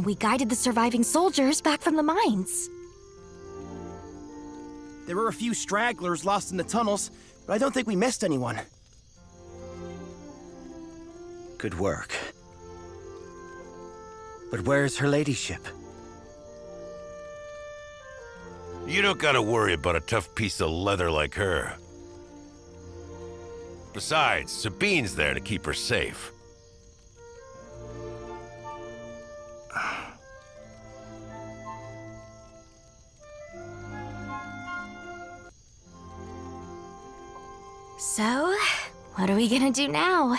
We guided the surviving soldiers back from the mines. There were a few stragglers lost in the tunnels, but I don't think we missed anyone. Good work. But where's her ladyship? You don't gotta worry about a tough piece of leather like her. Besides, Sabine's there to keep her safe. So, what are we gonna do now?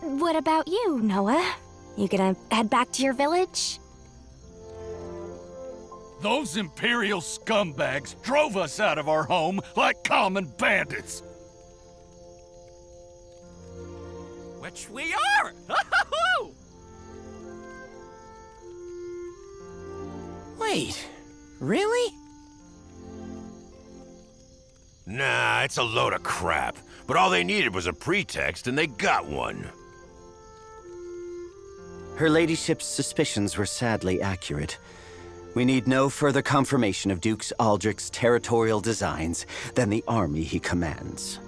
What about you, Noah? You gonna head back to your village? Those Imperial scumbags drove us out of our home like common bandits. Which we are! Wait, really? Nah, it's a load of crap. But all they needed was a pretext, and they got one. Her ladyship's suspicions were sadly accurate. We need no further confirmation of Duke Aldrich's territorial designs than the army he commands.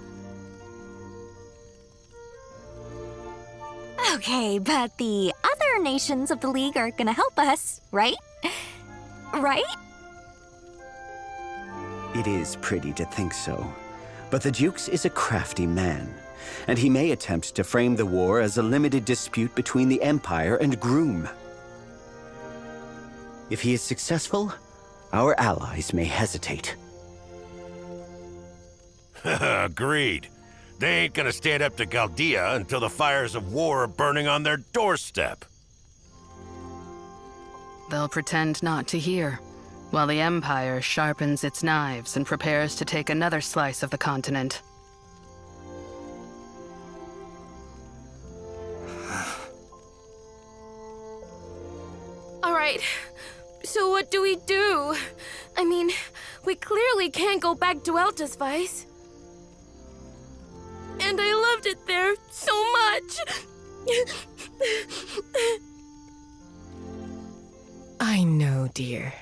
Okay, but the other nations of the League are gonna help us, right? Right? It is pretty to think so. But the Duke's is a crafty man, and he may attempt to frame the war as a limited dispute between the Empire and Groom. If he is successful, our allies may hesitate. Agreed. They ain't gonna stand up to Chaldea until the fires of war are burning on their doorstep. They'll pretend not to hear, while the Empire sharpens its knives and prepares to take another slice of the continent. All right, so what do we do? I mean, we clearly can't go back to Altusvice. And I loved it there so much. I know, dear.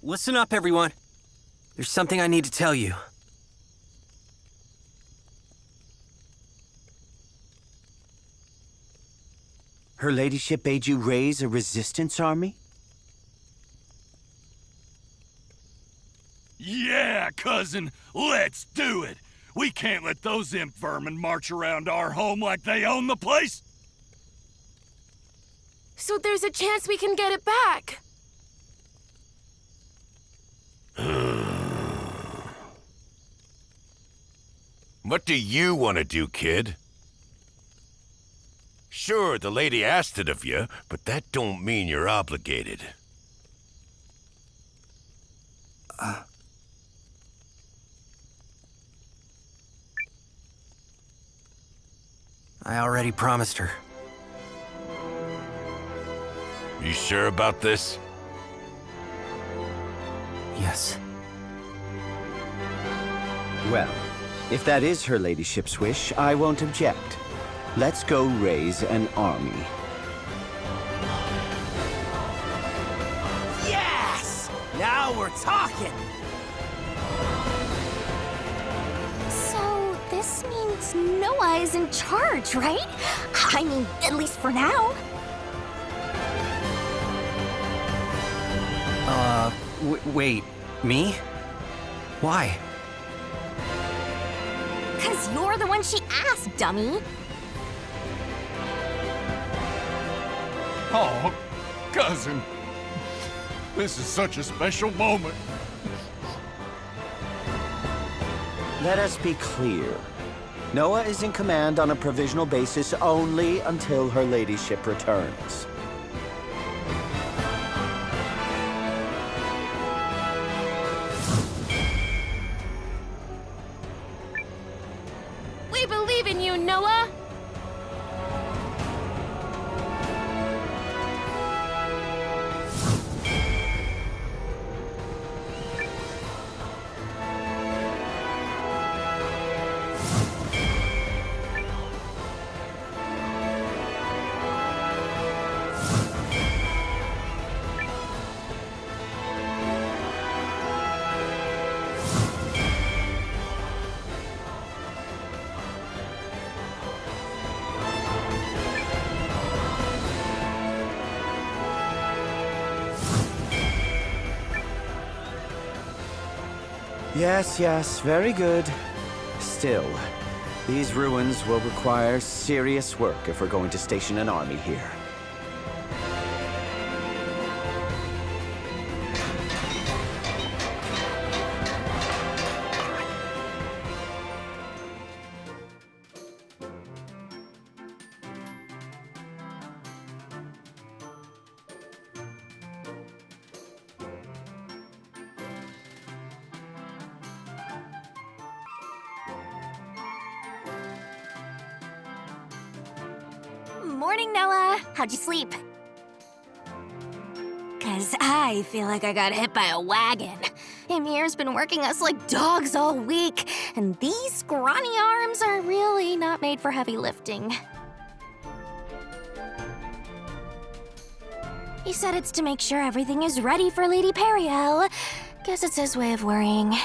Listen up, everyone. There's something I need to tell you. Her ladyship bade you raise a resistance army? Yeah, cousin, let's do it. We can't let those imp vermin march around our home like they own the place. So there's a chance we can get it back. What do you want to do, kid? Sure, the lady asked it of you, but that don't mean you're obligated. I already promised her. You sure about this? Yes. Well, if that is her ladyship's wish, I won't object. Let's go raise an army. Yes! Now we're talking! So, this means Noah is in charge, right? I mean, at least for now. Wait, me? Why? 'Cause you're the one she asked, dummy. Oh, cousin. This is such a special moment. Let us be clear. Noah is in command on a provisional basis only until her ladyship returns. We believe in you, Noah. Yes, very good. Still, these ruins will require serious work if we're going to station an army here. Morning, Noah. How'd you sleep? 'Cause I feel like I got hit by a wagon. Ymir's been working us like dogs all week, and these scrawny arms are really not made for heavy lifting. He said it's to make sure everything is ready for Lady Periel. Guess it's his way of worrying.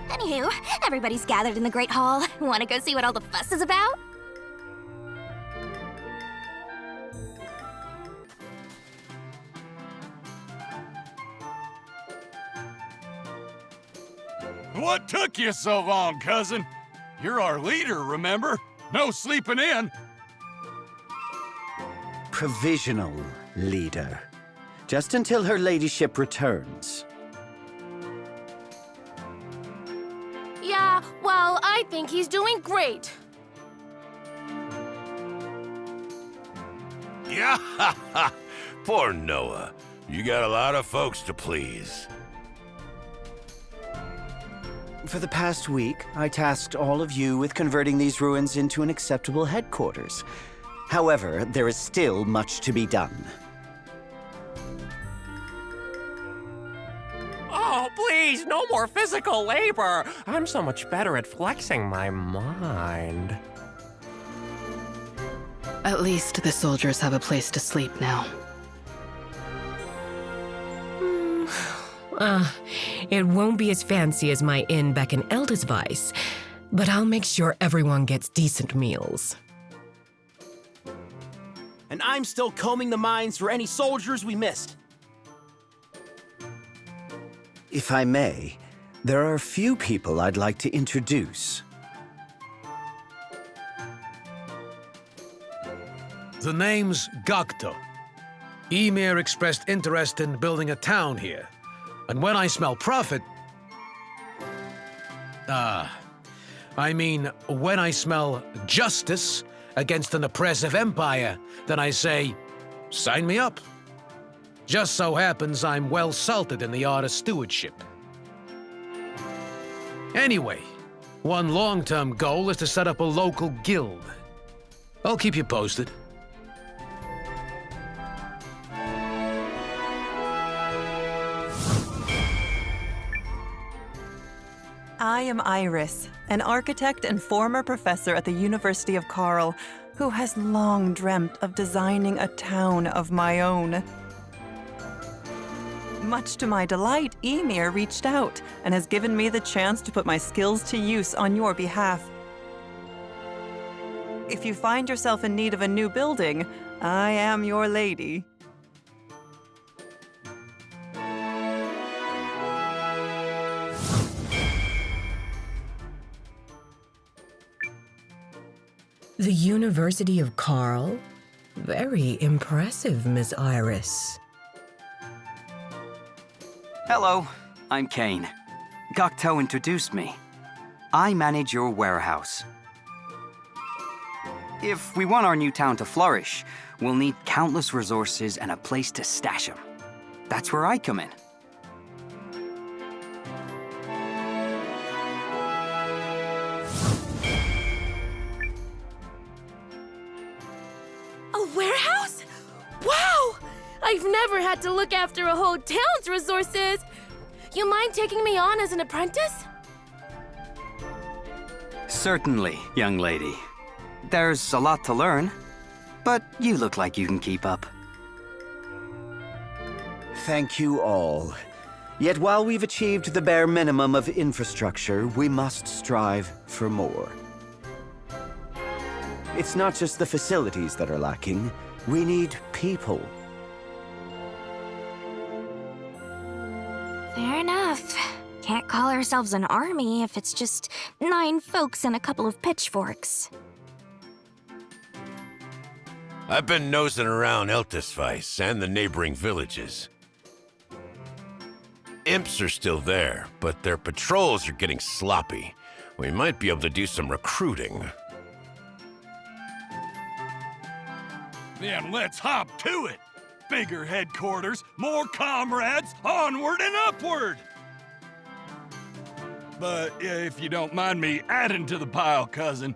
Anywho, everybody's gathered in the Great Hall. Wanna go see what all the fuss is about? What took you so long, cousin? You're our leader, remember? No sleeping in. Provisional leader. Just until her ladyship returns. Yeah, well, I think he's doing great. Yeah, poor Noah. You got a lot of folks to please. For the past week, I tasked all of you with converting these ruins into an acceptable headquarters. However, there is still much to be done. Oh, please, no more physical labor. I'm so much better at flexing my mind. At least the soldiers have a place to sleep now. It won't be as fancy as my inn back in Eldesweiss, but I'll make sure everyone gets decent meals. And I'm still combing the mines for any soldiers we missed. If I may, there are a few people I'd like to introduce. The name's Gokto. Ymir expressed interest in building a town here. And when I smell profit... when I smell justice against an oppressive empire, then I say, sign me up. Just so happens I'm well salted in the art of stewardship. Anyway, one long-term goal is to set up a local guild. I'll keep you posted. I am Iris, an architect and former professor at the University of Karl, who has long dreamt of designing a town of my own. Much to my delight, Ymir reached out and has given me the chance to put my skills to use on your behalf. If you find yourself in need of a new building, I am your lady. The University of Karl? Very impressive, Miss Iris. Hello, I'm Kane. Gokto introduced me. I manage your warehouse. If we want our new town to flourish, we'll need countless resources and a place to stash them. That's where I come in. A warehouse? Wow! I've never had to look after a whole town's resources. You mind taking me on as an apprentice? Certainly, young lady. There's a lot to learn. but you look like you can keep up. Thank you all. Yet while we've achieved the bare minimum of infrastructure, we must strive for more. It's not just the facilities that are lacking. We need people. Fair enough. Can't call ourselves an army if it's just 9 folks and a couple of pitchforks. I've been nosing around Eltisvice and the neighboring villages. Imps are still there, but their patrols are getting sloppy. We might be able to do some recruiting. Then let's hop to it. Bigger headquarters, more comrades, onward and upward. But if you don't mind me adding to the pile, cousin,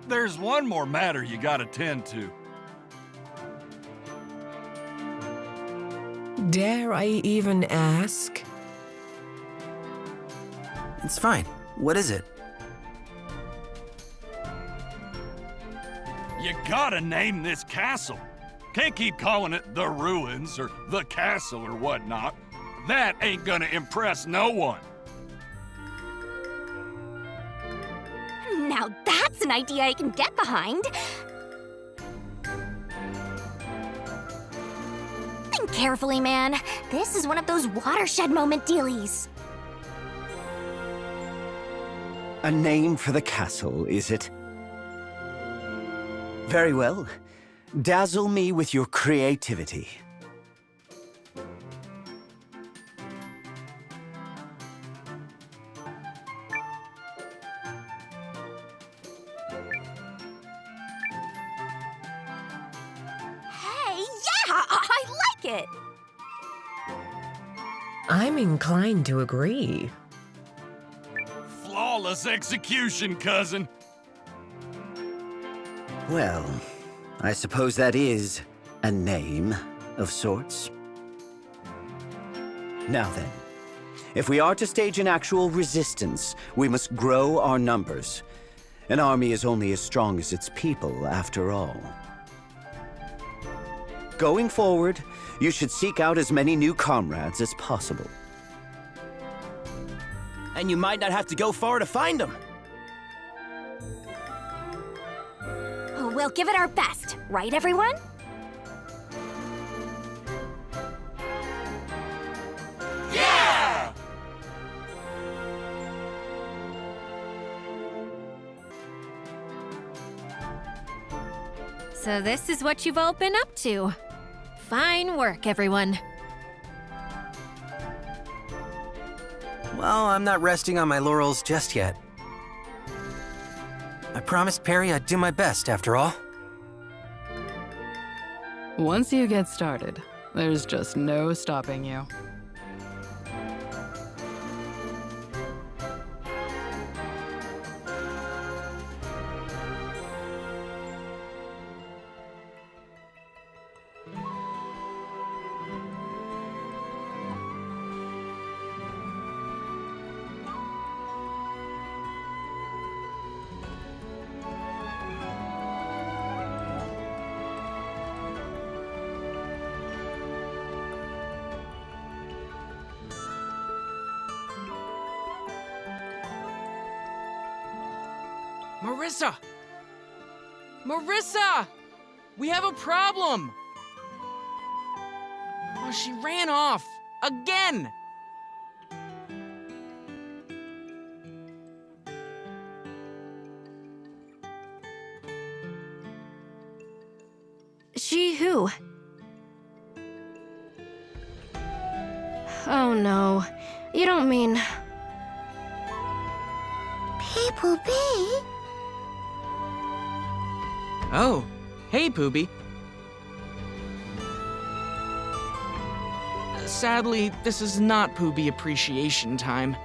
there's one more matter you gotta tend to. Dare I even ask? It's fine. What is it? You gotta name this castle. Can't keep calling it the ruins or the castle or whatnot. That ain't gonna impress no one. Now that's an idea I can get behind. Think carefully, man. This is one of those watershed moment dealies. A name for the castle, is it? Very well. Dazzle me with your creativity. Hey, yeah, I like it. I'm inclined to agree. Flawless execution, cousin. Well, I suppose that is a name of sorts. Now then, if we are to stage an actual resistance, we must grow our numbers. An army is only as strong as its people, after all. Going forward, you should seek out as many new comrades as possible. And you might not have to go far to find them. We'll give it our best, right, everyone? Yeah! So this is what you've all been up to. Fine work, everyone. Well, I'm not resting on my laurels just yet. I promised Perry I'd do my best, after all. Once you get started, there's just no stopping you. Marissa! Marissa! We have a problem! Oh, she ran off. Again! She who? Oh no. You don't mean... People be? Oh, hey, Poobie. Sadly, this is not Poobie appreciation time.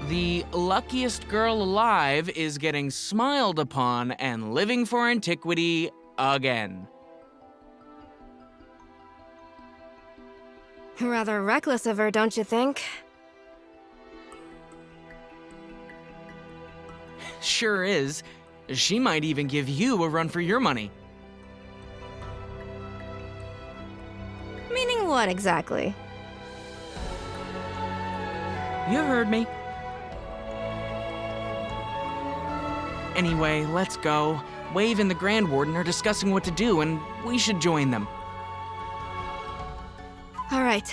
The luckiest girl alive is getting smiled upon and living for antiquity again. Rather reckless of her, don't you think? Sure is. She might even give you a run for your money. Meaning what exactly? You heard me. Anyway, let's go. Wave and the Grand Warden are discussing what to do, and we should join them. All right.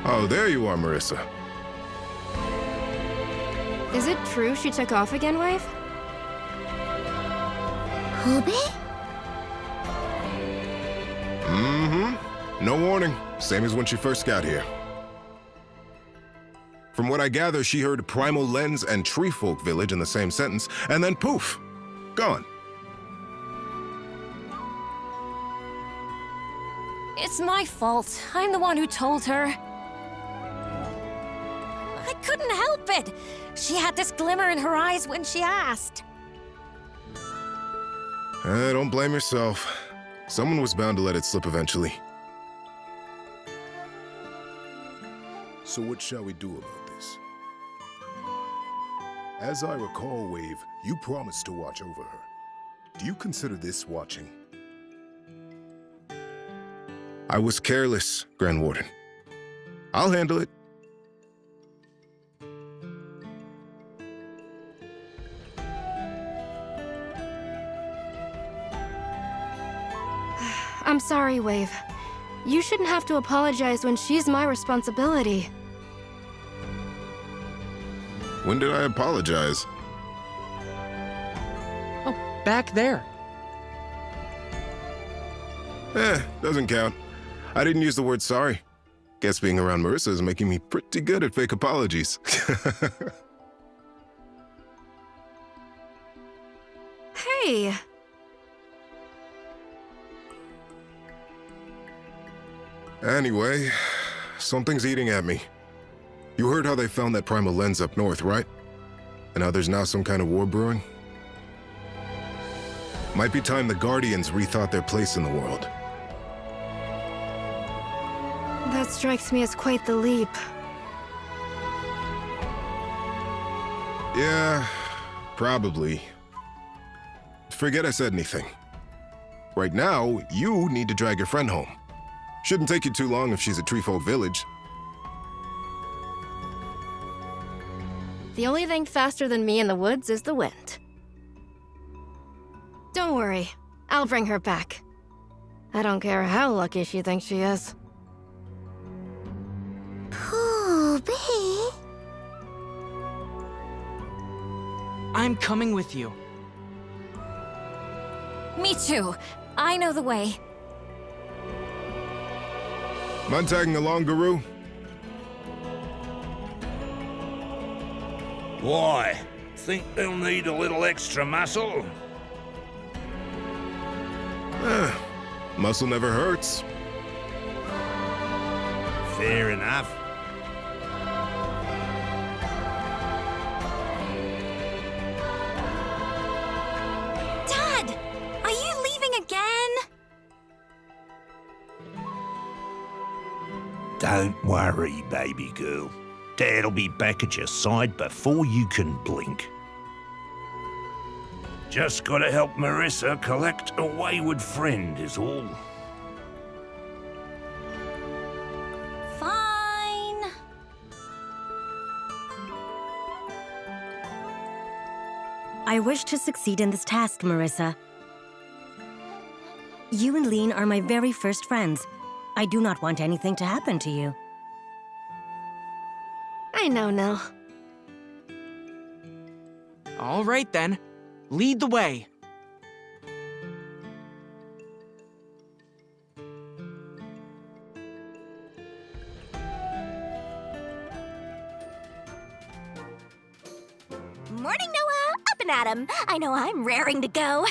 Oh, there you are, Marissa. Is it true she took off again, Wave? Hubie? Mm-hmm. No warning. Same as when she first got here. From what I gather, she heard Primal Lens and Treefolk Village in the same sentence, and then poof! Gone. It's my fault. I'm the one who told her. I couldn't help it. She had this glimmer in her eyes when she asked. Don't blame yourself. Someone was bound to let it slip eventually. So what shall we do about this? As I recall, Wave, you promised to watch over her. Do you consider this watching? I was careless, Grand Warden. I'll handle it. I'm sorry, Wave. You shouldn't have to apologize when she's my responsibility. When did I apologize? Oh, back there. Doesn't count. I didn't use the word sorry. Guess being around Marissa is making me pretty good at fake apologies. Hey! Anyway, something's eating at me. You heard how they found that Primal Lens up north, right? And how there's now some kind of war brewing? Might be time the Guardians rethought their place in the world. That strikes me as quite the leap. Yeah, probably. Forget I said anything. Right now, you need to drag your friend home. Shouldn't take you too long if she's at Treefolk Village. The only thing faster than me in the woods is the wind. Don't worry, I'll bring her back. I don't care how lucky she thinks she is. Poobie. I'm coming with you. Me too. I know the way. Mind tagging along, Guru? Why? Think they'll need a little extra muscle? Muscle never hurts. Fair enough. Dad! Are you leaving again? Don't worry, baby girl. Dad'll be back at your side before you can blink. Just gotta help Marissa collect a wayward friend is all. Fine. I wish to succeed in this task, Marissa. You and Lean are my very first friends. I do not want anything to happen to you. I know, Nell. All right, then. Lead the way. Morning, Noah! Up and at 'em! I know I'm raring to go.